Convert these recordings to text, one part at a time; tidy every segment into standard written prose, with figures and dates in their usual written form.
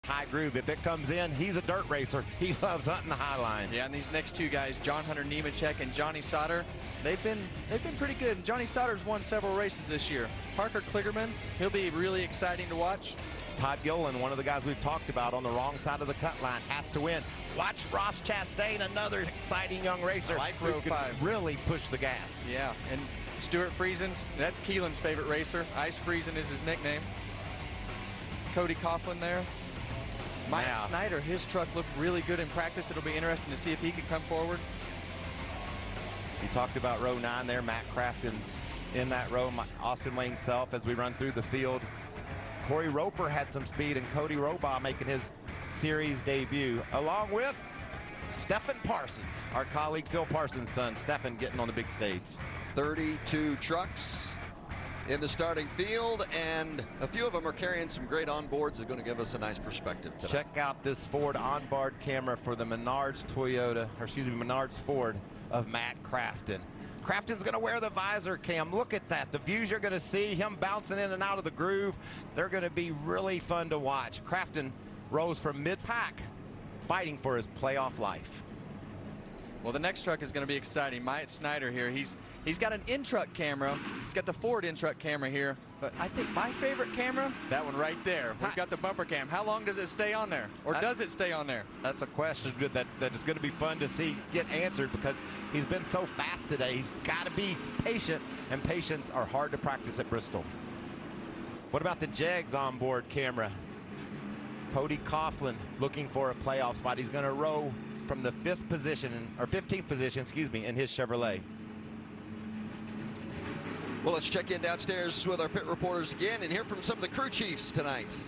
high groove. If it comes in, he's a dirt racer. He loves hunting the high line. Yeah, and these next two guys, John Hunter Nemechek and Johnny Sauter, they've been pretty good. And Johnny Sauter's won several races this year. Parker Kligerman, he'll be really exciting to watch. Todd Gilliland, one of the guys we've talked about on the wrong side of the cut line, has to win. Watch Ross Chastain, another exciting young racer. Like who row can 5. Really push the gas. Yeah, and Stuart Friesen, that's Keelan's favorite racer. Ice Friesen is his nickname. Cody Coughlin there. Mike Snyder, his truck looked really good in practice. It'll be interesting to see if he can come forward. You talked about row 9 there. Matt Crafton's in that row. Austin Wayne Self as we run through the field. Corey Roper had some speed, and Cody Robaugh making his series debut, along with Stephen Parsons, our colleague Phil Parsons' son. Stephen getting on the big stage. 32 trucks in the starting field, and a few of them are carrying some great onboards that are going to give us a nice perspective tonight. Check out this Ford onboard camera for the Menards Menards Ford of Matt Crafton. Crafton's going to wear the visor cam. Look at that. The views you're going to see, him bouncing in and out of the groove, they're going to be really fun to watch. Crafton rose from mid-pack, fighting for his playoff life. Well, the next truck is going to be exciting. Myatt Snyder here. He's got an in-truck camera. He's got the Ford in-truck camera here. But I think my favorite camera, that one right there. We've got the bumper cam. How long does it stay on there? Or does it stay on there? That's a question that is going to be fun to see get answered, because he's been so fast today. He's got to be patient, and patience are hard to practice at Bristol. What about the Jegs onboard camera? Cody Coughlin looking for a playoff spot. He's going to row from the 15th position, in his Chevrolet. Well, let's check in downstairs with our pit reporters again and hear from some of the crew chiefs tonight.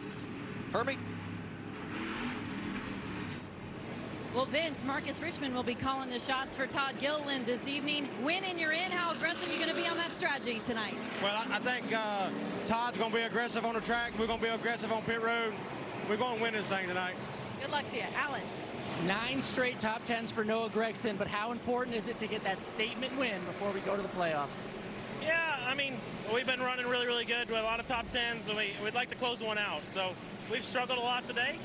Hermie? Well, Vince, Marcus Richmond will be calling the shots for Todd Gilliland this evening. Win and you're in. How aggressive are you going to be on that strategy tonight? Well, I think Todd's going to be aggressive on the track. We're going to be aggressive on pit road. We're going to win this thing tonight. Good luck to you. Alan? 9 straight top 10s for Noah Gragson, but how important is it to get that statement win before we go to the playoffs? Yeah, I mean, we've been running really, really good. We have a lot of top 10s, and we'd like to close one out. So we've struggled a lot today,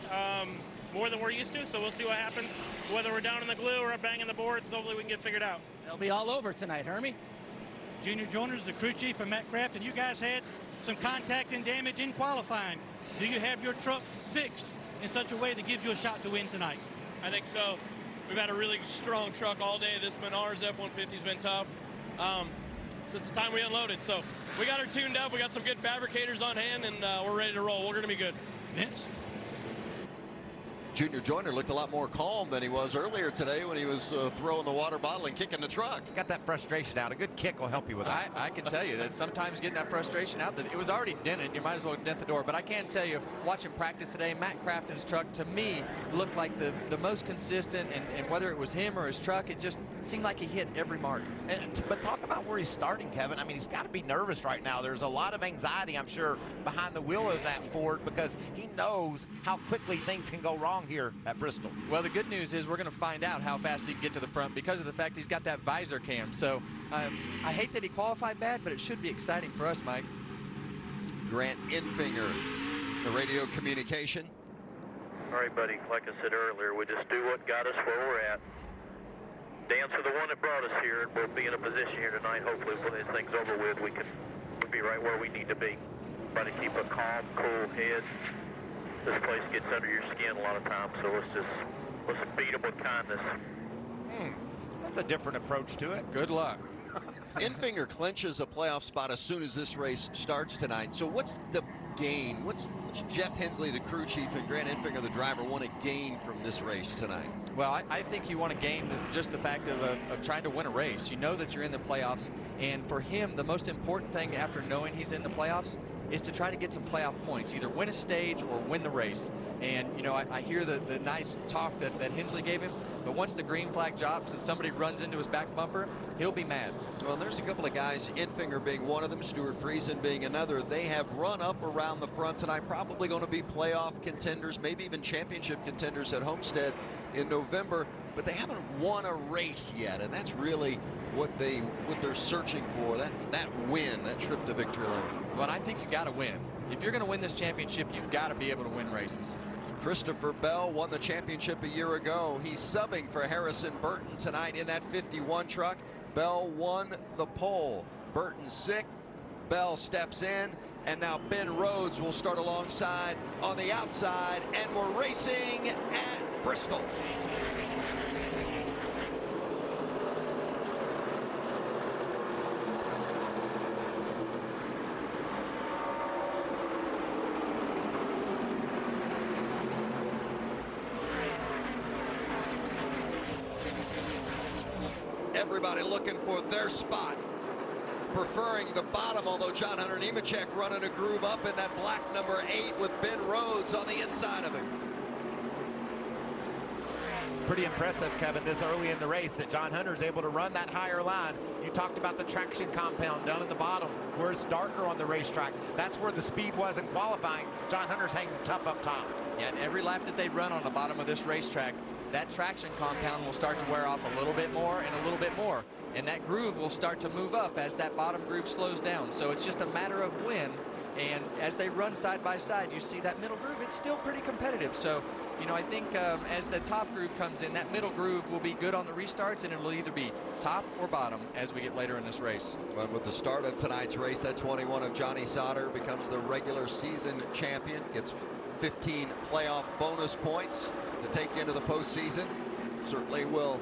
more than we're used to, so we'll see what happens. Whether we're down in the glue or banging the boards, hopefully we can get figured out. They'll be all over tonight, Hermie. Junior Joiners, the crew chief of Matt Craft, and you guys had some contact and damage in qualifying. Do you have your truck fixed in such a way that gives you a shot to win tonight? I think so. We've had a really strong truck all day. This Menards F-150's been tough since the time we unloaded. So we got her tuned up. We got some good fabricators on hand, and we're ready to roll. We're going to be good. Vince? Junior Joyner looked a lot more calm than he was earlier today when he was throwing the water bottle and kicking the truck. Got that frustration out. A good kick will help you with that. I can tell you that sometimes getting that frustration out, that it was already dented. You might as well dent the door. But I can tell you, watching practice today, Matt Crafton's truck, to me, looked like the most consistent. And whether it was him or his truck, it just seemed like he hit every mark. But talk about where he's starting, Kevin. I mean, he's got to be nervous right now. There's a lot of anxiety, I'm sure, behind the wheel of that Ford, because he knows how quickly things can go wrong here at Bristol. Well, the good news is we're going to find out how fast he can get to the front because of the fact he's got that visor cam. So I hate that he qualified bad, but it should be exciting for us, Mike. Grant Infinger, the radio communication. All right, buddy, like I said earlier, we just do what got us where we're at. Dance for the one that brought us here. We'll be in a position here tonight. Hopefully, when this thing's over with, we can be right where we need to be. Try to keep a calm, cool head. This place gets under your skin a lot of times, so let's beat them with kindness. That's a different approach to it. Good luck. Infinger clinches a playoff spot as soon as this race starts tonight. So what's the gain? What's Jeff Hensley, the crew chief, and Grant Infinger, the driver, want to gain from this race tonight? Well, I think you want to gain just the fact of trying to win a race. You know that you're in the playoffs, and for him, the most important thing after knowing he's in the playoffs is to try to get some playoff points, either win a stage or win the race. And, you know, I hear the nice talk that Hensley gave him, but once the green flag drops and somebody runs into his back bumper, he'll be mad. Well, there's a couple of guys, Infinger being one of them, Stuart Friesen being another. They have run up around the front tonight, probably going to be playoff contenders, maybe even championship contenders at Homestead in November, but they haven't won a race yet, and that's really what they're searching for, that win, that trip to victory lane. Well, I think you got to win. If you're going to win this championship, you've got to be able to win races. Christopher Bell won the championship a year ago. He's subbing for Harrison Burton tonight in that 51 truck. Bell won the pole. Burton sick. Bell steps in, and now Ben Rhodes will start alongside on the outside, and we're racing at Bristol. Everybody looking for their spot, preferring the bottom, although John Hunter Nemechek running a groove up in that black number 8 with Ben Rhodes on the inside of him. Pretty impressive, Kevin, this early in the race that John Hunter's able to run that higher line. You talked about the traction compound down in the bottom where it's darker on the racetrack. That's where the speed was in qualifying. John Hunter's hanging tough up top. Yeah, and every lap that they run on the bottom of this racetrack, that traction compound will start to wear off a little bit more and a little bit more. And that groove will start to move up as that bottom groove slows down. So it's just a matter of when. And as they run side by side, you see that middle groove, it's still pretty competitive. So, you know, I think as the top groove comes in, that middle groove will be good on the restarts, and it'll either be top or bottom as we get later in this race. But with the start of tonight's race, that 21 of Johnny Sauter becomes the regular season champion, gets 15 playoff bonus points to take into the postseason. Certainly will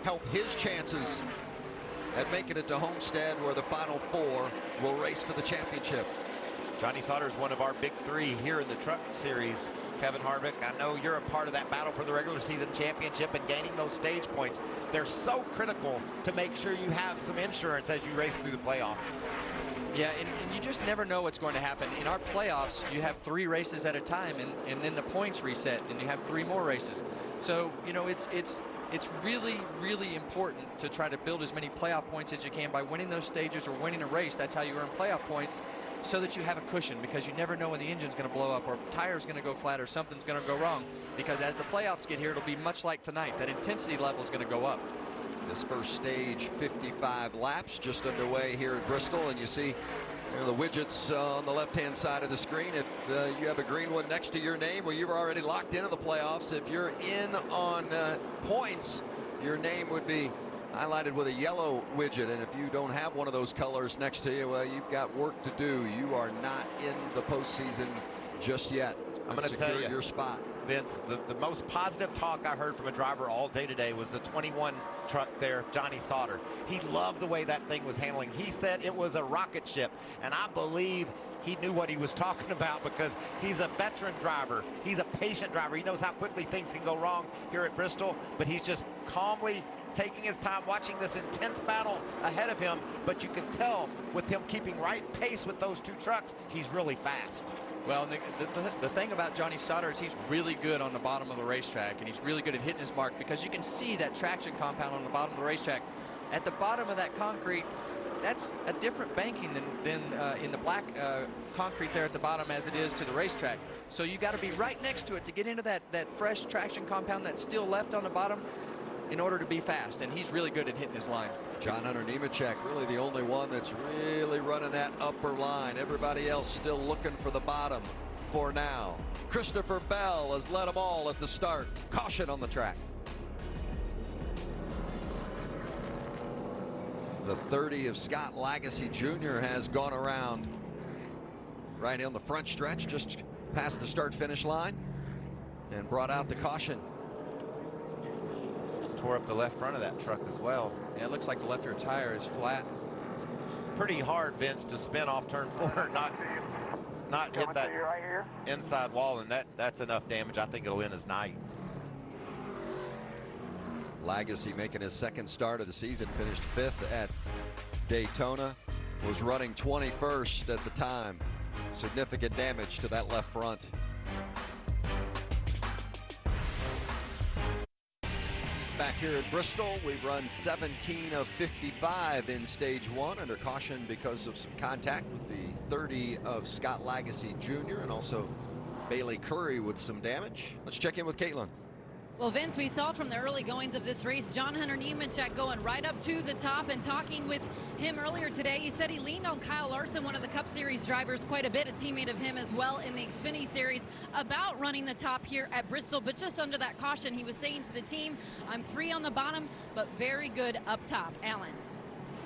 help his chances at making it to Homestead, where the final 4 will race for the championship. Johnny Sauter is one of our big 3 here in the truck series. Kevin Harvick, I know you're a part of that battle for the regular season championship and gaining those stage points. They're so critical to make sure you have some insurance as you race through the playoffs. Yeah, and you just never know what's going to happen. In our playoffs, you have 3 races at a time, and then the points reset, and you have 3 more races. So, you know, it's really, really important to try to build as many playoff points as you can by winning those stages or winning a race. That's how you earn playoff points, so that you have a cushion, because you never know when the engine's going to blow up or tire's going to go flat or something's going to go wrong. Because as the playoffs get here, it'll be much like tonight. That intensity level is going to go up. This first stage, 55 laps just underway here at Bristol, and you see the widgets on the left-hand side of the screen. If you have a green one next to your name, well, you're already locked into the playoffs. If you're in on points, your name would be highlighted with a yellow widget, and if you don't have one of those colors next to you, well, you've got work to do. You are not in the postseason just yet. I'm going to tell you, your spot. Vince, the most positive talk I heard from a driver all day today was the 21 truck there, Johnny Sauter. He loved the way that thing was handling. He said it was a rocket ship, and I believe he knew what he was talking about, because he's a veteran driver. He's a patient driver. He knows how quickly things can go wrong here at Bristol, but he's just calmly taking his time, watching this intense battle ahead of him. But you can tell with him keeping right pace with those 2 trucks, he's really fast. Well, the thing about Johnny Sauter is he's really good on the bottom of the racetrack, and he's really good at hitting his mark, because you can see that traction compound on the bottom of the racetrack. At the bottom of that concrete, that's a different banking than in the black concrete there at the bottom as it is to the racetrack. So you got to be right next to it to get into that fresh traction compound that's still left on the bottom in order to be fast, and he's really good at hitting his line. John Hunter Nemechek, really the only one that's really running that upper line. Everybody else still looking for the bottom for now. Christopher Bell has led them all at the start. Caution on the track. The 30 of Scott Lagasse Jr. has gone around right on the front stretch, just past the start-finish line, and brought out the caution. Tore up the left front of that truck as well. Yeah, it looks like the left rear tire is flat. Pretty hard, Vince, to spin off turn 4, not hit that inside wall, and that's enough damage. I think it'll end his night. Lagasse making his 2nd start of the season, finished 5th at Daytona, was running 21st at the time. Significant damage to that left front. Back here at Bristol, we've run 17 of 55 in stage 1 under caution because of some contact with the 30 of Scott Lagasse Jr. and also Bailey Curry with some damage. Let's check in with Caitlin. Well, Vince, we saw from the early goings of this race, John Hunter Nemechek going right up to the top, and talking with him earlier today, he said he leaned on Kyle Larson, one of the Cup Series drivers, quite a bit, a teammate of him as well in the Xfinity Series, about running the top here at Bristol. But just under that caution, he was saying to the team, I'm free on the bottom, but very good up top. Alan.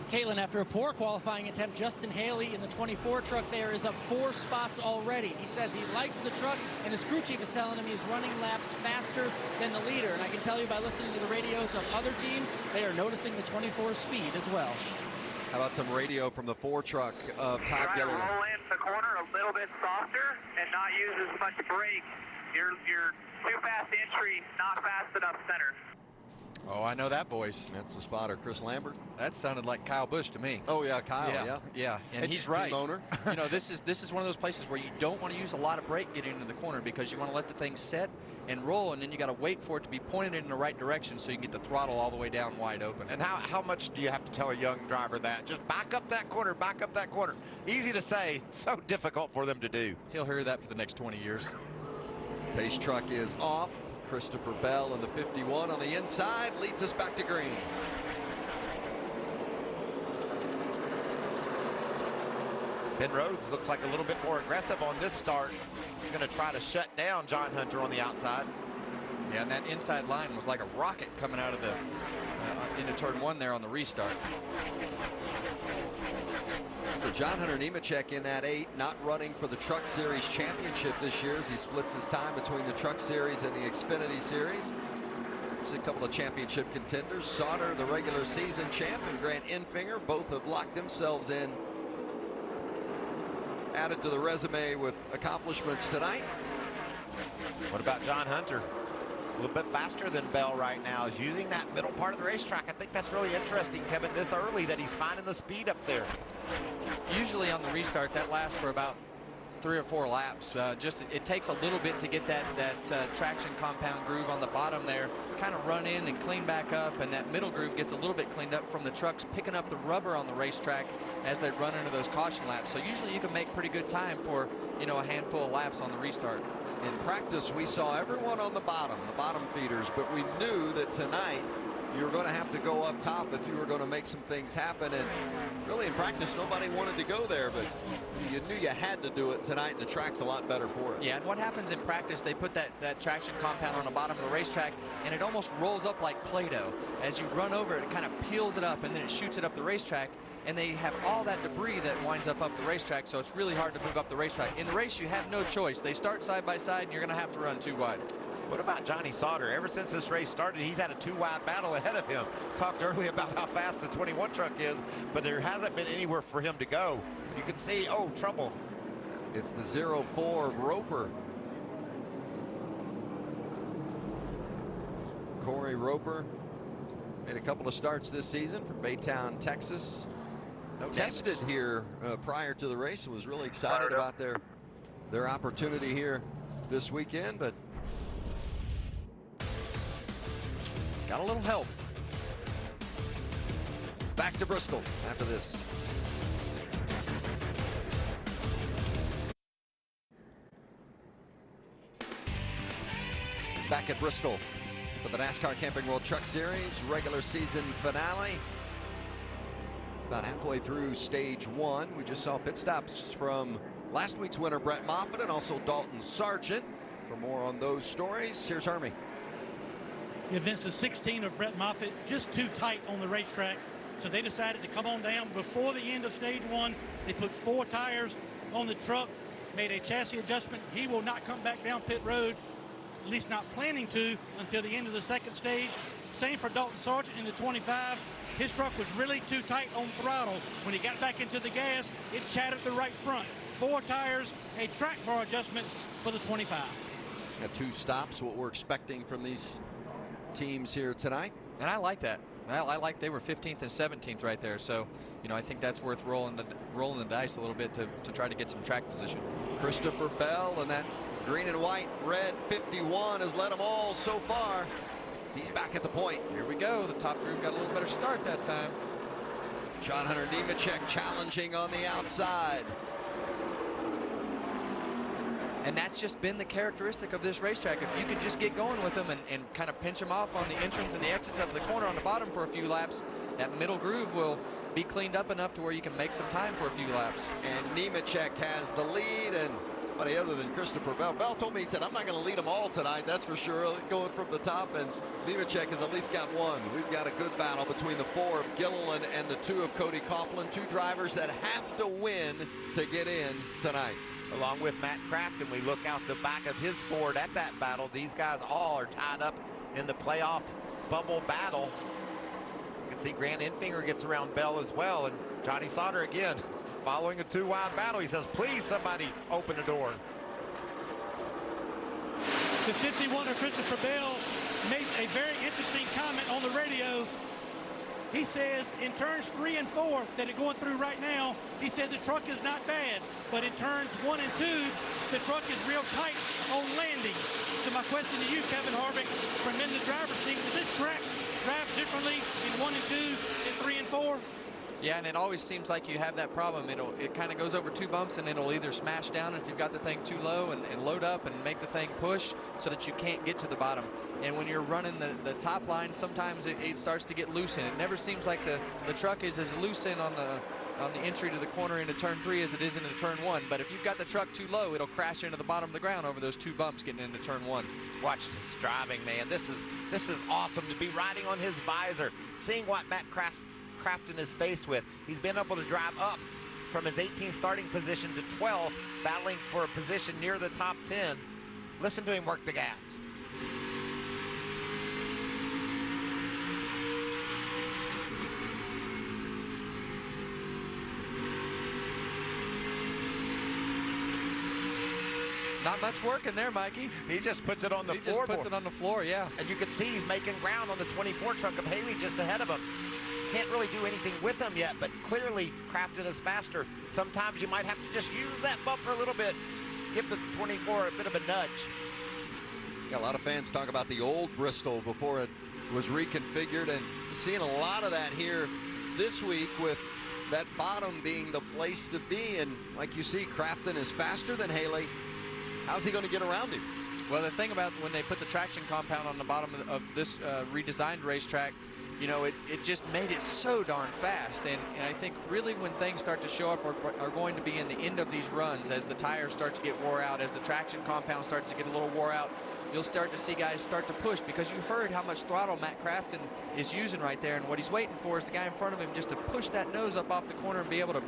Caitlin, after a poor qualifying attempt, Justin Haley in the 24 truck there is up 4 spots already. He says he likes the truck, and his crew chief is telling him he's running laps faster than the leader. And I can tell you by listening to the radios of other teams, they are noticing the 24 speed as well. How about some radio from the 4 truck of Todd Gilliland? Try to roll in the corner a little bit softer and not use as much brake. You're too fast entry, not fast enough center. Oh, I know that voice. That's the spotter, Chris Lambert. That sounded like Kyle Busch to me. Oh yeah, Kyle. Yeah. And he's right. Team owner. You know, this is one of those places where you don't want to use a lot of brake getting into the corner, because you want to let the thing set and roll, and then you got to wait for it to be pointed in the right direction so you can get the throttle all the way down wide open. And how much do you have to tell a young driver that? Just back up that corner, back up that corner. Easy to say, so difficult for them to do. He'll hear that for the next 20 years. Pace truck is off. Christopher Bell in the 51 on the inside leads us back to green. Ben Rhodes looks like a little bit more aggressive on this start. He's going to try to shut down John Hunter on the outside. Yeah, and that inside line was like a rocket coming out of the into turn 1 there on the restart. For John Hunter Nemechek in that 8, not running for the Truck Series championship this year as he splits his time between the Truck Series and the Xfinity Series. There's a couple of championship contenders. Sauter, the regular season champ, and Grant Enfinger both have locked themselves in. Added to the resume with accomplishments tonight. What about John Hunter? A little bit faster than Bell right now. Is using that middle part of the racetrack. I think that's really interesting, Kevin, this early, that he's finding the speed up there. Usually on the restart, that lasts for about 3 or 4 laps. It takes a little bit to get that traction compound groove on the bottom there, kind of run in and clean back up, and that middle groove gets a little bit cleaned up from the trucks picking up the rubber on the racetrack as they run into those caution laps. So usually you can make pretty good time for, you know, a handful of laps on the restart. In practice, we saw everyone on the bottom feeders, but we knew that tonight you were going to have to go up top if you were going to make some things happen. And really in practice, nobody wanted to go there, but you knew you had to do it tonight, and the track's a lot better for it. Yeah, and what happens in practice, they put that traction compound on the bottom of the racetrack, and it almost rolls up like Play-Doh. As you run over it, it kind of peels it up, and then it shoots it up the racetrack, and they have all that debris that winds up the racetrack, so it's really hard to move up the racetrack. In the race, you have no choice. They start side by side, and you're going to have to run 2 wide. What about Johnny Sauter? Ever since this race started, he's had a 2-wide battle ahead of him. Talked earlier about how fast the 21 truck is, but there hasn't been anywhere for him to go. You can see, oh, trouble. It's the 0-4 of Roper. Corey Roper made a couple of starts this season from Baytown, Texas. Tested here prior to the race and was really excited about their opportunity here this weekend, but got a little help. Back to Bristol after this. Back at Bristol for the NASCAR Camping World Truck Series regular season finale. About halfway through stage 1, we just saw pit stops from last week's winner Brett Moffitt and also Dalton Sargent. For more on those stories, here's Hermie. The events of 16 of Brett Moffitt just too tight on the racetrack, so they decided to come on down before the end of stage 1. They put 4 tires on the truck, made a chassis adjustment. He will not come back down pit road, at least not planning to, until the end of the 2nd stage. Same for Dalton Sargent in the 25. His truck was really too tight on throttle. When he got back into the gas, it chattered the right front. 4 tires, a track bar adjustment for the 25. Got 2 stops, what we're expecting from these teams here tonight. And I like that. I like they were 15th and 17th right there. So, you know, I think that's worth rolling the dice a little bit to try to get some track position. Christopher Bell and that green and white red 51 has led them all so far. He's back at the point. Here we go. The top group got a little better start that time. John Hunter Nemechek challenging on the outside. And that's just been the characteristic of this racetrack. If you can just get going with them and kind of pinch them off on the entrance and the exits of the corner on the bottom for a few laps, that middle groove will be cleaned up enough to where you can make some time for a few laps. And Nemechek has the lead, and somebody other than Christopher Bell. Bell told me, he said, I'm not going to lead them all tonight, that's for sure, going from the top, and Nemechek has at least got one. We've got a good battle between the 4 of Gilliland and the 2 of Cody Coughlin, 2 drivers that have to win to get in tonight. Along with Matt Crafton, we look out the back of his Ford at that battle. These guys all are tied up in the playoff bubble battle. You can see Grant Enfinger gets around Bell as well, and Johnny Sauter again following a 2-wide battle. He says, please somebody open the door. The 51er Christopher Bell made a very interesting comment on the radio. He says in turns 3 and 4 that are going through right now, he said the truck is not bad, but in turns 1 and 2, the truck is real tight on landing. So my question to you, Kevin Harvick, from in the driver's seat, does this track drive differently in 1 and 2 and 3 and 4? Yeah, and it always seems like you have that problem. It kind of goes over 2 bumps, and it'll either smash down if you've got the thing too low and load up and make the thing push so that you can't get to the bottom. And when you're running the top line, sometimes it starts to get loose in. It never seems like the truck is as loose in on the entry to the corner into turn 3 as it is into turn 1. But if you've got the truck too low, it'll crash into the bottom of the ground over those 2 bumps getting into turn 1. Watch this driving, man. This is awesome to be riding on his visor, seeing what Matt Crafton is faced with. He's been able to drive up from his 18th starting position to 12th, battling for a position near the top 10. Listen to him work the gas. Not much work in there, Mikey. He just puts it on the floor. He just puts it on the floor, yeah. And you can see he's making ground on the 24 truck of Haley just ahead of him. Can't really do anything with him yet, but clearly Crafton is faster. Sometimes you might have to just use that bumper a little bit, give the 24 a bit of a nudge. Yeah, a lot of fans talk about the old Bristol before it was reconfigured, and seeing a lot of that here this week with that bottom being the place to be. And like you see, Crafton is faster than Haley. How's he going to get around him? Well, the thing about when they put the traction compound on the bottom of this redesigned racetrack, you know, it just made it so darn fast. And I think really when things start to show up are going to be in the end of these runs, as the tires start to get wore out, as the traction compound starts to get a little wore out. You'll start to see guys start to push, because you heard how much throttle Matt Crafton is using right there. And what he's waiting for is the guy in front of him just to push that nose up off the corner and be able to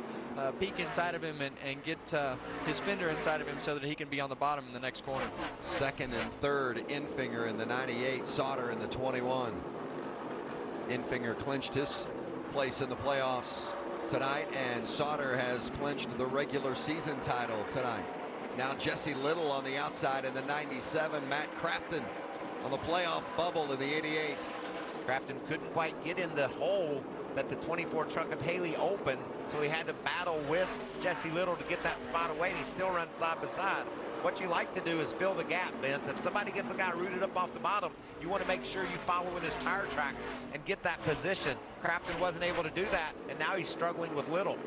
peek inside of him and get his fender inside of him so that he can be on the bottom in the next corner. Second and third, Enfinger in the 98, Sauter in the 21. Enfinger clinched his place in the playoffs tonight, and Sauter has clinched the regular season title tonight. Now Jesse Little on the outside in the 97, Matt Crafton on the playoff bubble in the 88. Crafton couldn't quite get in the hole that the 24 truck of Haley opened, so he had to battle with Jesse Little to get that spot away, and he still runs side by side. What you like to do is fill the gap, Vince. If somebody gets a guy rooted up off the bottom, you want to make sure you follow in his tire tracks and get that position. Crafton wasn't able to do that, and now he's struggling with Little.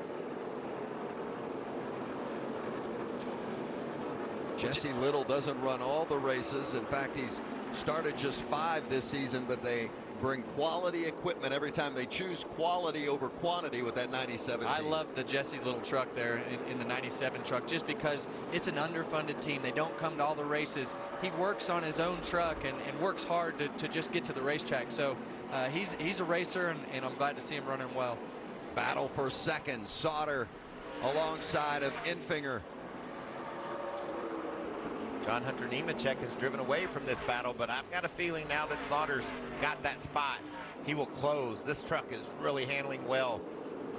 Jesse Little doesn't run all the races. In fact, he's started just 5 this season, but they bring quality equipment every time. They choose quality over quantity with that 97 team. I love the Jesse Little truck there in the 97 truck, just because it's an underfunded team. They don't come to all the races. He works on his own truck and works hard to just get to the racetrack. So he's a racer, and I'm glad to see him running well. Battle for second, Sauter alongside of Enfinger. John Hunter Nemechek has driven away from this battle, but I've got a feeling now that Sauter's got that spot, he will close. This truck is really handling well.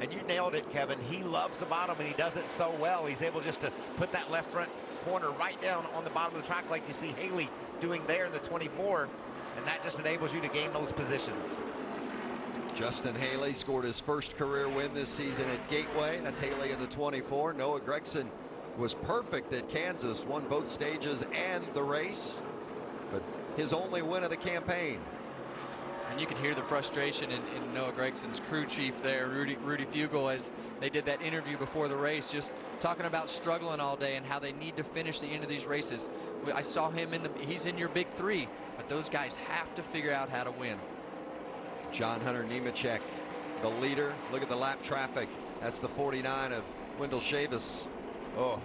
And you nailed it, Kevin. He loves the bottom, and he does it so well. He's able just to put that left front corner right down on the bottom of the track like you see Haley doing there in the 24, and that just enables you to gain those positions. Justin Haley scored his first career win this season at Gateway. That's Haley in the 24. Noah Gragson was perfect at Kansas, won both stages and the race, but his only win of the campaign. And you can hear the frustration in Noah Gregson's crew chief there, Rudy Fugel, as they did that interview before the race, just talking about struggling all day and how they need to finish the end of these races. I saw him he's in your big three, but those guys have to figure out how to win. John Hunter Nemechek, the leader. Look at the lap traffic. That's the 49 of Wendell Chavis. Oh.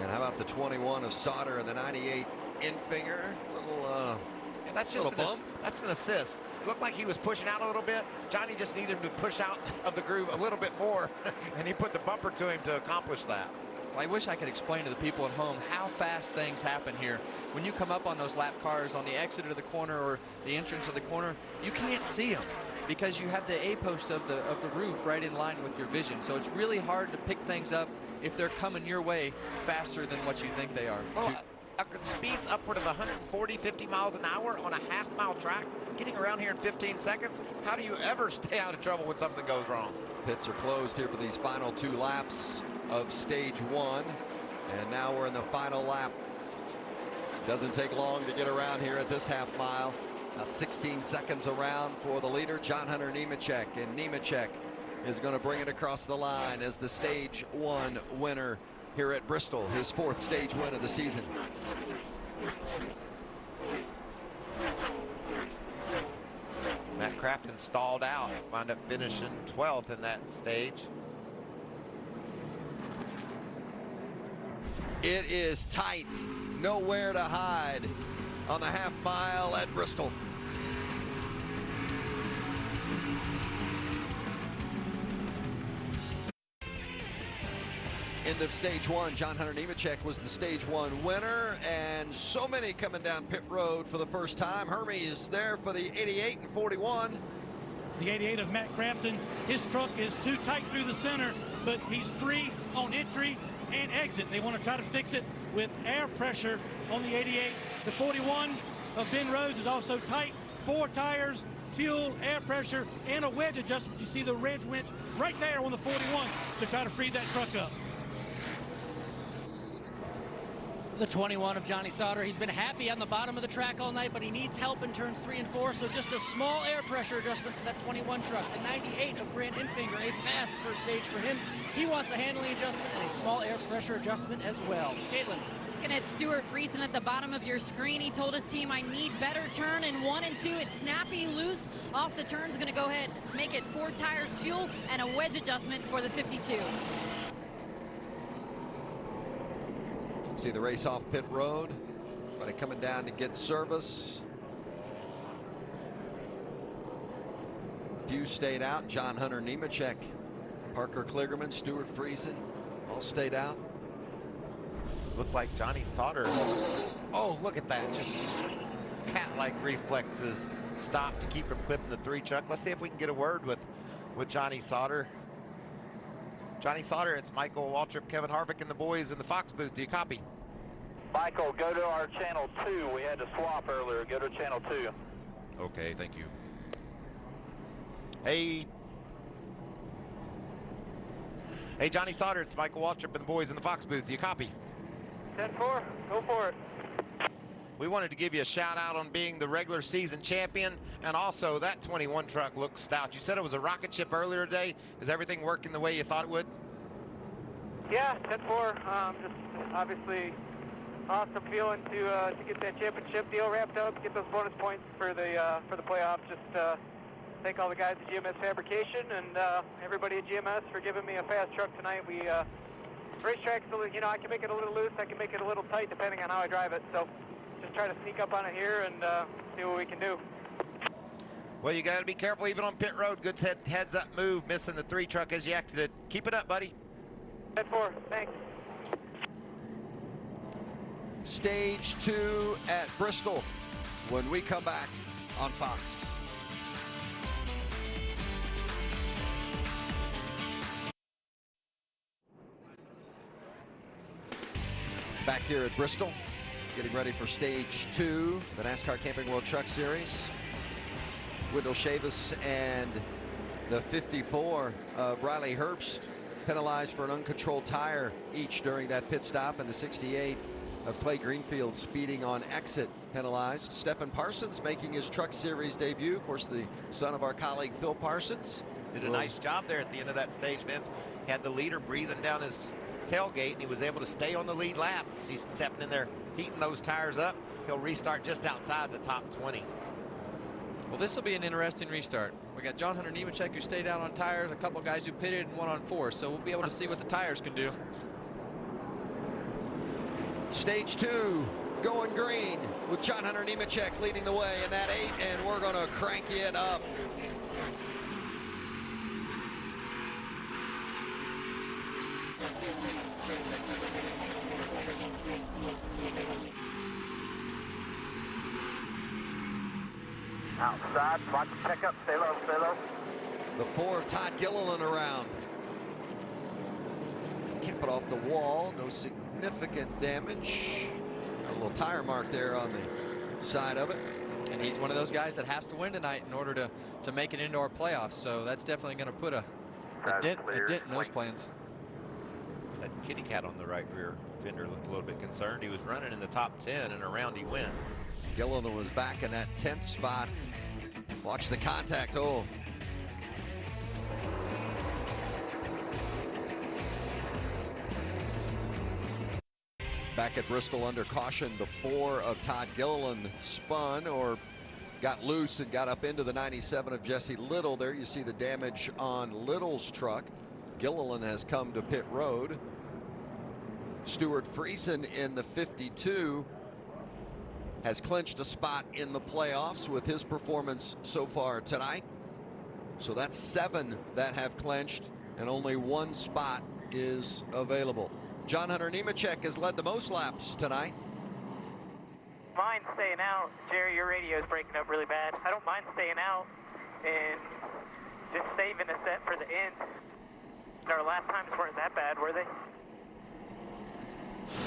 And how about the 21 of Sauter and the 98 Infinger? Little and that's just bump. That's an assist. It looked like he was pushing out a little bit. Johnny just needed him to push out of the groove a little bit more, and he put the bumper to him to accomplish that. Well, I wish I could explain to the people at home how fast things happen here. When you come up on those lap cars on the exit of the corner or the entrance of the corner, you can't see them because you have the A-post of the roof right in line with your vision. So it's really hard to pick things up if they're coming your way faster than what you think they are. Well, speeds upward of 140, 50 miles an hour on a half-mile track, getting around here in 15 seconds. How do you ever stay out of trouble when something goes wrong? Pits are closed here for these final 2 laps of stage 1. And now we're in the final lap. Doesn't take long to get around here at this half mile. About 16 seconds around for the leader, John Hunter Nemechek. And Nemechek is going to bring it across the line as the stage 1 winner here at Bristol, his 4th stage win of the season. Matt Crafton stalled out, wound up finishing 12th in that stage. It is tight, nowhere to hide on the half mile at Bristol. End of stage 1. John Hunter Nemechek was the stage 1 winner, and so many coming down pit road for the first time. Hermes there for the 88 and 41. The 88 of Matt Crafton, his truck is too tight through the center, but he's free on entry and exit. They want to try to fix it with air pressure on the 88. The 41 of Ben Rhodes is also tight. 4 tires, fuel, air pressure, and a wedge adjustment. You see the red winch right there on the 41 to try to free that truck up. The 21 of Johnny Sauter, he's been happy on the bottom of the track all night, but he needs help in turns 3 and 4, so just a small air pressure adjustment for that 21 truck. The 98 of Grant Infinger, a fast first stage for him. He wants a handling adjustment and a small air pressure adjustment as well. Caitlin. Looking at Stuart Friesen at the bottom of your screen, he told his team, I need better turn in 1 and 2. It's snappy, loose off the turns. Going to go ahead, make it 4 tires, fuel, and a wedge adjustment for the 52. See the race off pit road. Everybody coming down to get service. Few stayed out. John Hunter Nemechek, Parker Kligerman, Stuart Friesen all stayed out. Looked like Johnny Sauter. Oh, look at that. Just cat-like reflexes stopped to keep from clipping the 3 truck. Let's see if we can get a word with Johnny Sauter. Johnny Sauter, it's Michael Waltrip, Kevin Harvick, and the boys in the Fox booth. Do you copy? Michael, go to our channel 2. We had to swap earlier. Go to channel 2. Okay, thank you. Hey, Johnny Sauter, it's Michael Waltrip and the boys in the Fox booth. Do you copy? 10-4, go for it. We wanted to give you a shout out on being the regular season champion, and also that 21 truck looks stout. You said it was a rocket ship earlier today. Is everything working the way you thought it would? Yeah, 10-4. Just obviously awesome feeling to get that championship deal wrapped up, get those bonus points for the playoffs. Just thank all the guys at GMS Fabrication and everybody at GMS for giving me a fast truck tonight. We racetrack's, you know, I can make it a little loose, I can make it a little tight depending on how I drive it. So just try to sneak up on it here and see what we can do. Well, you got to be careful even on pit road. Good heads up move, missing the 3 truck as you exited. Keep it up, buddy. 10-4, thanks. Stage 2 at Bristol when we come back on Fox. Back here at Bristol, getting ready for stage 2, the NASCAR Camping World Truck Series. Wendell Chavis and the 54 of Riley Herbst penalized for an uncontrolled tire each during that pit stop, and the 68 of Clay Greenfield speeding on exit penalized. Stephen Parsons making his Truck Series debut. Of course, the son of our colleague Phil Parsons. Did a nice job there at the end of that stage, Vince. Had the leader breathing down his tailgate, and he was able to stay on the lead lap. He's stepping in there, heating those tires up. He'll restart just outside the top 20. Well, this will be an interesting restart. We got John Hunter Nemechek, who stayed out on tires, a couple guys who pitted, and 1 on 4. So we'll be able to see what the tires can do. Stage 2 going green with John Hunter Nemechek leading the way in that 8, and we're going to crank it up. Outside, watch the pickup, stay low, stay low. The 4 of Todd Gilliland around. Keep it off the wall, no significant damage. A little tire mark there on the side of it. And he's one of those guys that has to win tonight in order to make it into our playoffs. So that's definitely going to put a dent in those plans. That kitty cat on the right rear fender looked a little bit concerned. He was running in the top 10, and around he went. Gilliland was back in that 10th spot. Watch the contact. Oh. Back at Bristol under caution, the 4 of Todd Gilliland spun or got loose and got up into the 97 of Jesse Little. There you see the damage on Little's truck. Gilliland has come to pit road. Stuart Friesen in the 52 has clinched a spot in the playoffs with his performance so far tonight. So that's 7 that have clinched, and only 1 spot is available. John Hunter Nemechek has led the most laps tonight. Mind staying out. Jerry, your radio is breaking up really bad. I don't mind staying out and just saving a set for the end. Our last times weren't that bad, were they?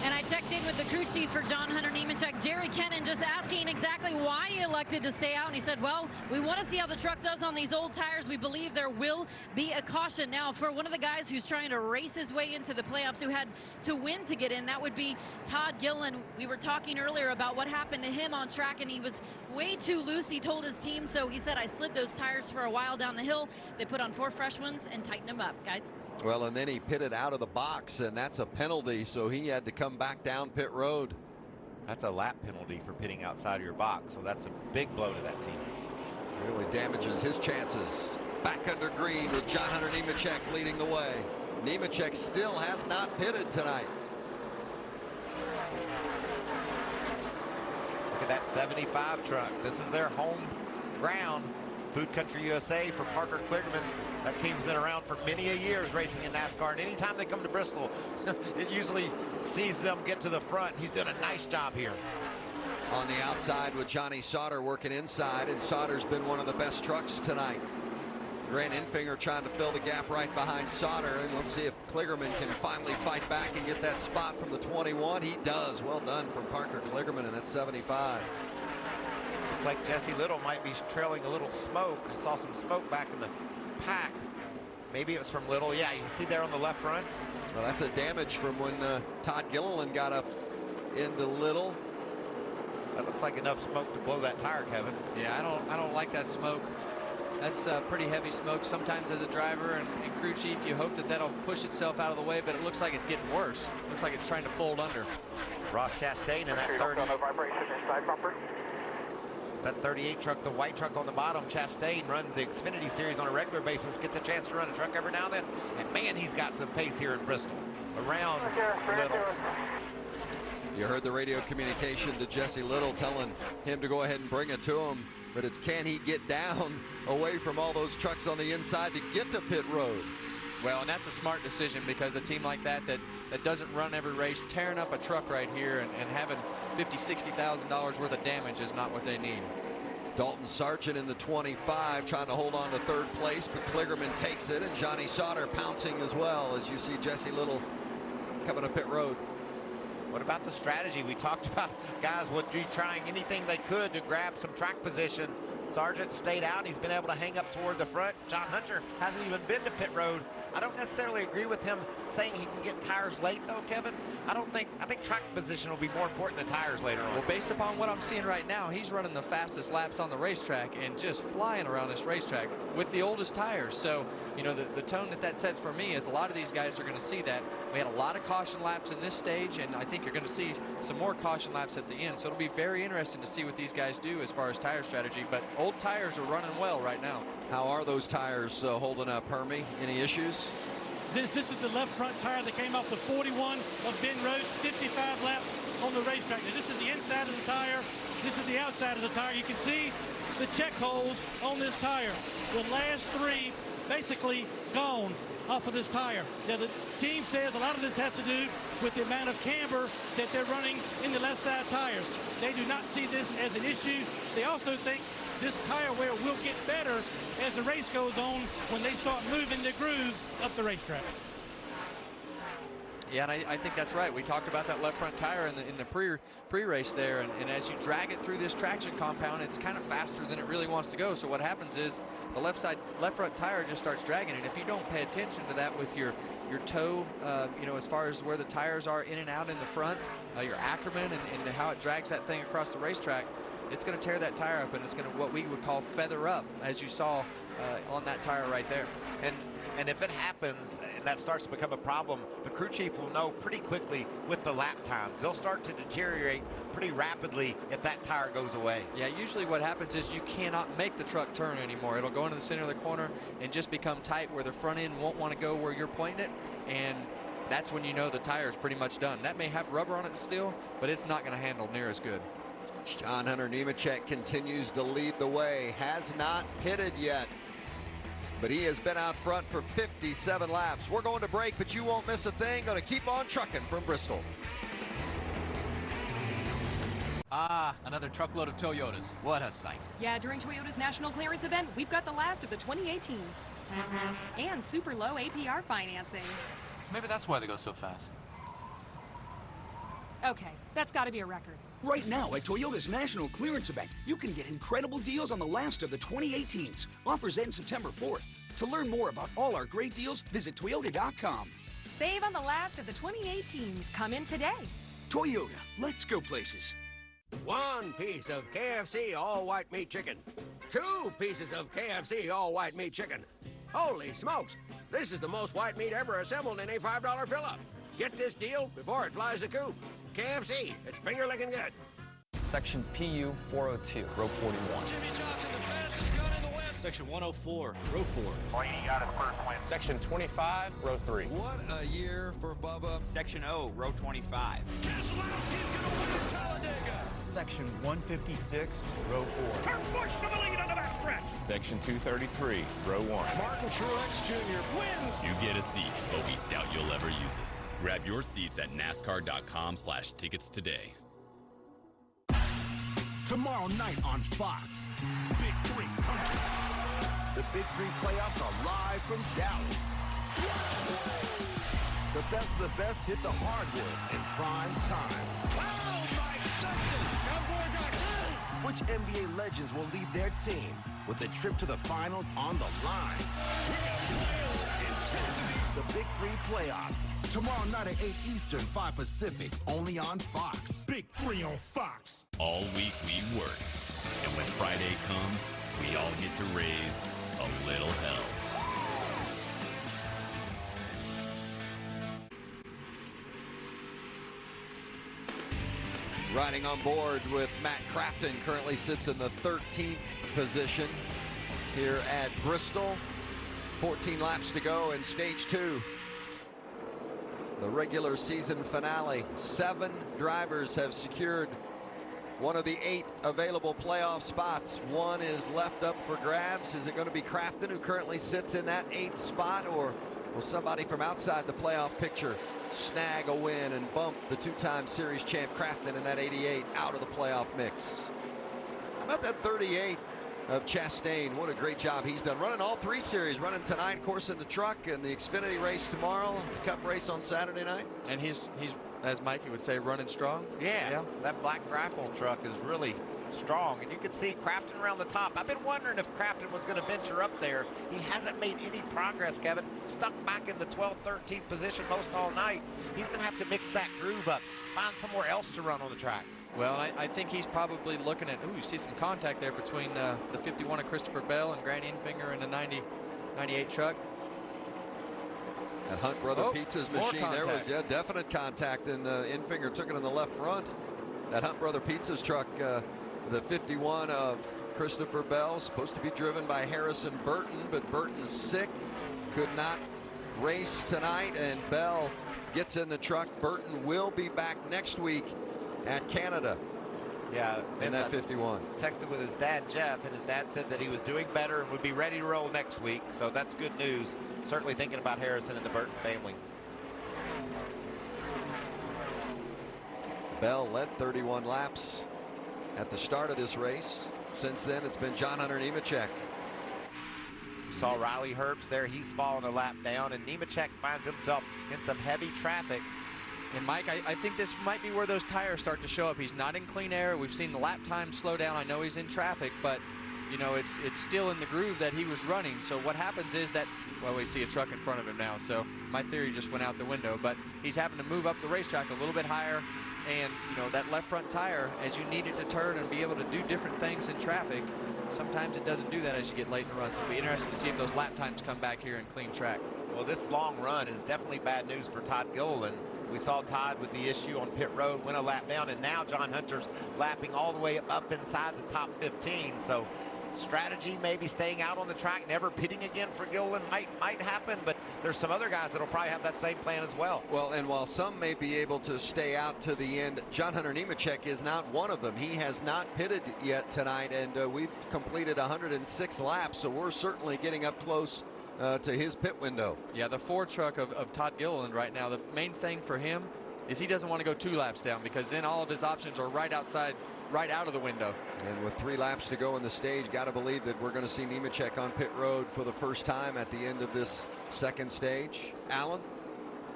And I checked in with the crew chief for John Hunter Nemechek, Jerry Kennan, just asking exactly why he elected to stay out. And he said, well, we want to see how the truck does on these old tires. We believe there will be a caution. Now, for one of the guys who's trying to race his way into the playoffs, who had to win to get in, that would be Todd Gilliland. We were talking earlier about what happened to him on track, and he was way too loose, he told his team. So he said, I slid those tires for a while down the hill. They put on 4 fresh ones and tightened them up, guys. Well, and then he pitted out of the box, and that's a penalty, so he had to come back down pit road. That's a lap penalty for pitting outside of your box, so that's a big blow to that team. Really damages his chances. Back under green with John Hunter Nemechek leading the way. Nemechek still has not pitted tonight. Look at that 75 truck. This is their home ground. Food Country USA for Parker Kligerman. That team's been around for many a years racing in NASCAR, and anytime they come to Bristol, it usually sees them get to the front. He's doing a nice job here. On the outside with Johnny Sauter working inside, and Sauter's been one of the best trucks tonight. Grant Infinger trying to fill the gap right behind Sauter, and let's see if Kligerman can finally fight back and get that spot from the 21. He does. Well done from Parker Kligerman in that 75. Looks like Jesse Little might be trailing a little smoke. I saw some smoke back in the pack. Maybe it was from Little. Yeah, you see there on the left front. Well, that's a damage from when Todd Gilliland got up into Little. That looks like enough smoke to blow that tire, Kevin. Yeah, I don't like that smoke. That's pretty heavy smoke. Sometimes as a driver and crew chief, you hope that that'll push itself out of the way, but it looks like it's getting worse. Looks like it's trying to fold under. Ross Chastain in that 30. That 38 truck, the white truck on the bottom. Chastain runs the Xfinity Series on a regular basis, gets a chance to run a truck every now and then. And man, he's got some pace here in Bristol. Around Little. You heard the radio communication to Jesse Little telling him to go ahead and bring it to him. But it's can he get down away from all those trucks on the inside to get to pit road? Well, and that's a smart decision, because a team like that doesn't run every race, tearing up a truck right here and having $50,000, $60,000 worth of damage is not what they need. Dalton Sargent in the 25 trying to hold on to 3rd place, but Kligerman takes it, and Johnny Sauter pouncing as well as you see Jesse Little coming to pit road. What about the strategy? We talked about guys would be trying anything they could to grab some track position. Sargent stayed out. He's been able to hang up toward the front. John Hunter hasn't even been to pit road. I don't necessarily agree with him saying he can get tires late, though, Kevin. I think track position will be more important than tires later on. Well, based upon what I'm seeing right now, he's running the fastest laps on the racetrack and just flying around this racetrack with the oldest tires. So, you know, the tone that sets for me is a lot of these guys are going to see that. We had a lot of caution laps in this stage, and I think you're going to see some more caution laps at the end. So it'll be very interesting to see what these guys do as far as tire strategy. But old tires are running well right now. How are those tires holding up, Hermie? Any issues? This is the left front tire that came off the 41 of Ben Rhodes, 55 laps on the racetrack. Now, this is the inside of the tire. This is the outside of the tire. You can see the check holes on this tire. The last three basically gone off of this tire. Now, the team says a lot of this has to do with the amount of camber that they're running in the left side tires. They do not see this as an issue. They also think this tire wear will get better as the race goes on when they start moving the groove up the racetrack. Yeah, and I think that's right. We talked about that left front tire in the pre-race there, and as you drag it through this traction compound, it's kind of faster than it really wants to go. So what happens is the left front tire just starts dragging, and if you don't pay attention to that with your toe, you know, as far as where the tires are in and out in the front, your Ackerman and how it drags that thing across the racetrack, it's going to tear that tire up, and it's going to what we would call feather up, as you saw on that tire right there. And if it happens and that starts to become a problem, the crew chief will know pretty quickly with the lap times. They'll start to deteriorate pretty rapidly if that tire goes away. Yeah, usually what happens is you cannot make the truck turn anymore. It'll go into the center of the corner and just become tight where the front end won't want to go where you're pointing it, and that's when you know the tire's pretty much done. That may have rubber on it still, but it's not going to handle near as good. John Hunter Nemechek continues to lead the way, has not pitted yet, but he has been out front for 57 laps. We're going to break, but you won't miss a thing. Going to keep on trucking from Bristol. Ah, another truckload of Toyotas. What a sight. Yeah, during Toyota's national clearance event, we've got the last of the 2018s. And super low APR financing. Maybe that's why they go so fast. Okay, that's got to be a record. Right now at Toyota's national clearance event, you can get incredible deals on the last of the 2018s. Offers end September 4th. To learn more about all our great deals, visit Toyota.com. Save on the last of the 2018s. Come in today. Toyota, let's go places. 1 piece of KFC all-white meat chicken. 2 pieces of KFC all-white meat chicken. Holy smokes! This is the most white meat ever assembled in a $5 fill-up. Get this deal before it flies the coop. KFC, it's finger-licking good. Section PU 402, row 41. Jimmy Johnson, the fastest gun in the West. Section 104, row 4. Brady got his first win. Section 25, row 3. What a year for Bubba. Section O, row 25. Keselowski's gonna win at Talladega. Section 156, row 4. Turn Busch to the lead on the backstretch. Section 233, row 1. Martin Truex Jr. wins. You get a seat, but we doubt you'll ever use it. Grab your seats at NASCAR.com/tickets today. Tomorrow night on Fox. Big Three coming. The Big Three playoffs are live from Dallas. The best of the best hit the hardwood in prime time. Oh my goodness! That boy got hurt. Which NBA legends will lead their team with a trip to the finals on the line? We got real intensity. The Big Three playoffs. Tomorrow night at 8 Eastern, 5 Pacific. Only on Fox. Big Three on Fox. All week we work, and when Friday comes, we all get to raise a little hell. Riding on board with Matt Crafton, currently sits in the 13th position here at Bristol. 14 laps to go in stage 2. The regular season finale. 7 drivers have secured one of the 8 available playoff spots. 1 is left up for grabs. Is it going to be Crafton, who currently sits in that 8th spot, or will somebody from outside the playoff picture snag a win and bump the 2-time series champ Crafton in that 88 out of the playoff mix? How about that 38 of Chastain? What a great job he's done. Running all 3 series, running tonight, of course, in the truck, and the Xfinity race tomorrow, the Cup race on Saturday night. And he's as Mikey would say, running strong. Yeah, that black rifle truck is really strong. And you can see Crafton around the top. I've been wondering if Crafton was going to venture up there. He hasn't made any progress, Kevin. Stuck back in the 12th, 13th position most all night. He's going to have to mix that groove up, find somewhere else to run on the track. Well, I think he's probably looking at, you see some contact there between the 51 of Christopher Bell and Grant Infinger and the 98 truck. That Hunt Brother Pizza's machine, there was definite contact, and Infinger took it in the left front. That Hunt Brother Pizza's truck, the 51 of Christopher Bell, supposed to be driven by Harrison Burton, but Burton's sick, could not race tonight, and Bell gets in the truck. Burton will be back next week at Canada. Yeah, in that 51. Texted with his dad, Jeff, and his dad said that he was doing better and would be ready to roll next week. So that's good news. Certainly thinking about Harrison and the Burton family. Bell led 31 laps at the start of this race. Since then, it's been John Hunter Nemechek. You saw Riley Herbst there. He's fallen a lap down, and Nemechek finds himself in some heavy traffic. And Mike, I think this might be where those tires start to show up. He's not in clean air. We've seen the lap time slow down. I know he's in traffic, but you know, it's still in the groove that he was running. So what happens is that, well, we see a truck in front of him now. So my theory just went out the window, but he's having to move up the racetrack a little bit higher. And you know, that left front tire, as you need it to turn and be able to do different things in traffic, sometimes it doesn't do that as you get late in the run. So it'll be interesting to see if those lap times come back here in clean track. Well, this long run is definitely bad news for Todd Gilliland. We saw Todd with the issue on pit road, went a lap down, and now John Hunter's lapping all the way up inside the top 15. So strategy, maybe staying out on the track, never pitting again for Gilliland might happen, but there's some other guys that'll probably have that same plan as well. Well, and while some may be able to stay out to the end, John Hunter Nemechek is not one of them. He has not pitted yet tonight, and we've completed 106 laps, so we're certainly getting up close to his pit window. Yeah, the Ford truck of Todd Gilliland right now, the main thing for him is he doesn't want to go 2 laps down, because then all of his options are right outside, right out of the window. And with 3 laps to go in the stage, got to believe that we're going to see Nemechek on pit road for the first time at the end of this second stage. Alan?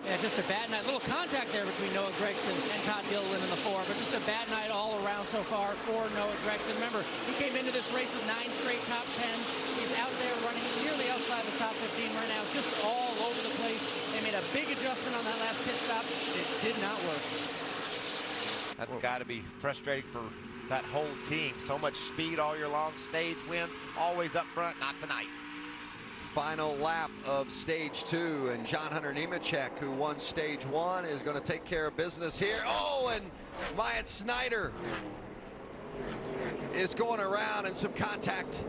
Yeah, just a bad night. Little contact there between Noah Gregson and Todd Gilliland in the 4, but just a bad night all around so far for Noah Gregson. Remember, he came into this race with 9 straight top 10s. He's out there running nearly outside the top 15 right now, just all over the place. They made a big adjustment on that last pit stop. It did not work. That's got to be frustrating for that whole team. So much speed all year long. Stage wins, always up front, not tonight. Final lap of stage 2, and John Hunter Nemechek, who won stage 1, is going to take care of business here. Oh, and Myatt Snyder is going around, and some contact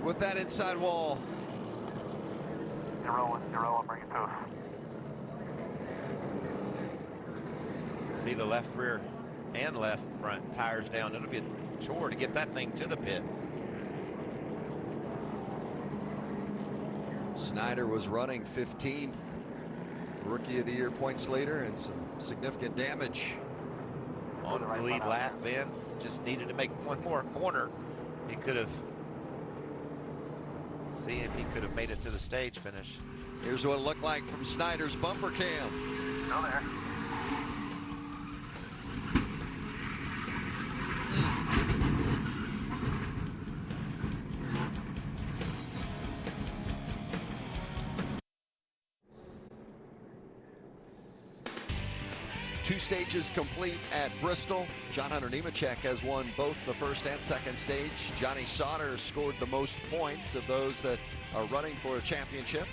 with that inside wall. You're rolling, bring it to us. See the left rear and left front tires down. It'll be a chore to get that thing to the pits. Snyder was running 15th, Rookie of the Year points leader, and some significant damage. On the lead lap, Vince just needed to make one more corner. He could have seen if he could have made it to the stage finish. Here's what it looked like from Snyder's bumper cam. Go there. Two stages complete at Bristol. John Hunter Nemechek has won both the first and second stage. Johnny Sauter scored the most points of those that are running for a championship.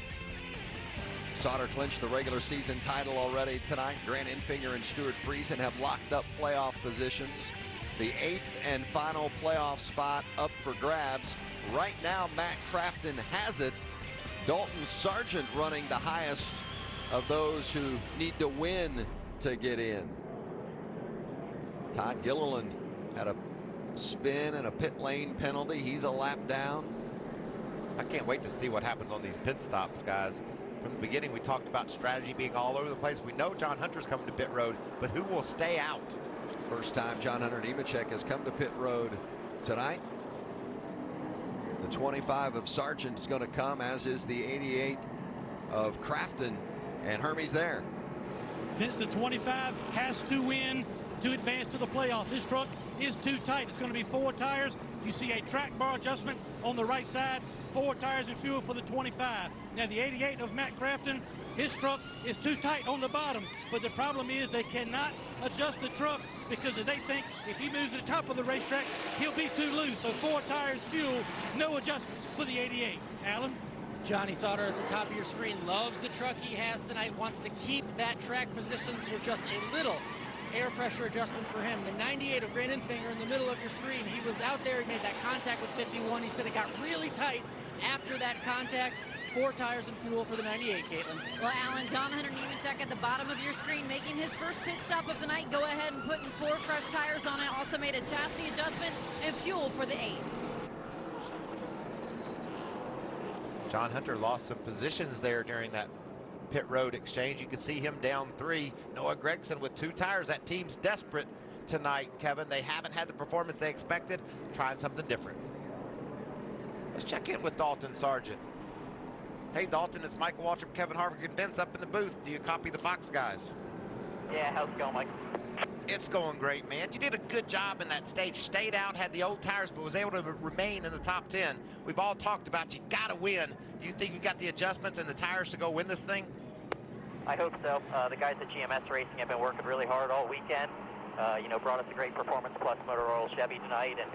Sauter clinched the regular season title already tonight. Grant Infinger and Stuart Friesen have locked up playoff positions. The 8th and final playoff spot up for grabs. Right now, Matt Crafton has it. Dalton Sargent running the highest of those who need to win to get in. Todd Gilliland had a spin and a pit lane penalty. He's a lap down. I can't wait to see what happens on these pit stops, guys. From the beginning, we talked about strategy being all over the place. We know John Hunter's coming to pit road, but who will stay out? First time John Hunter Nemechek has come to pit road tonight. The 25 of Sargent is going to come, as is the 88 of Crafton, and Hermie's there. Vince, the 25 has to win to advance to the playoffs. This truck is too tight. It's going to be 4 tires. You see a track bar adjustment on the right side, 4 tires and fuel for the 25. Now the 88 of Matt Crafton, his truck is too tight on the bottom, but the problem is they cannot adjust the truck because they think if he moves to the top of the racetrack, he'll be too loose. So 4 tires, fuel, no adjustments for the 88. Alan? Johnny Sauter at the top of your screen loves the truck he has tonight, wants to keep that track position, so just a little air pressure adjustment for him. The 98 of Grant Infinger in the middle of your screen, he was out there, he made that contact with 51. He said it got really tight after that contact. 4 tires and fuel for the 98, Caitlin. Well, Alan, John Hunter Nemechek at the bottom of your screen making his first pit stop of the night. Go ahead and putting 4 fresh tires on it. Also made a chassis adjustment and fuel for the 8. John Hunter lost some positions there during that pit road exchange. You could see him down 3. Noah Gregson with 2 tires. That team's desperate tonight, Kevin. They haven't had the performance they expected. Trying something different. Let's check in with Dalton Sargent. Hey, Dalton, it's Michael Waltrip, Kevin Harvick, and Vince up in the booth. Do you copy the Fox guys? Yeah, how's it going, Mike? It's going great, man. You did a good job in that stage. Stayed out, had the old tires, but was able to remain in the top 10. We've all talked about you got to win. Do you think you got the adjustments and the tires to go win this thing? I hope so. The guys at GMS Racing have been working really hard all weekend. Brought us a great performance plus Motor Oil Chevy tonight, and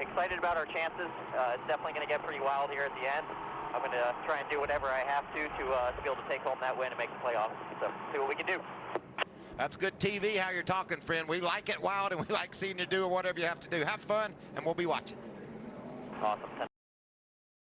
excited about our chances. It's definitely going to get pretty wild here at the end. I'm going to try and do whatever I have to be able to take home that win and make the playoffs. So see what we can do. That's good TV, how you're talking, friend. We like it wild, and we like seeing you do whatever you have to do. Have fun, and we'll be watching. Awesome. 10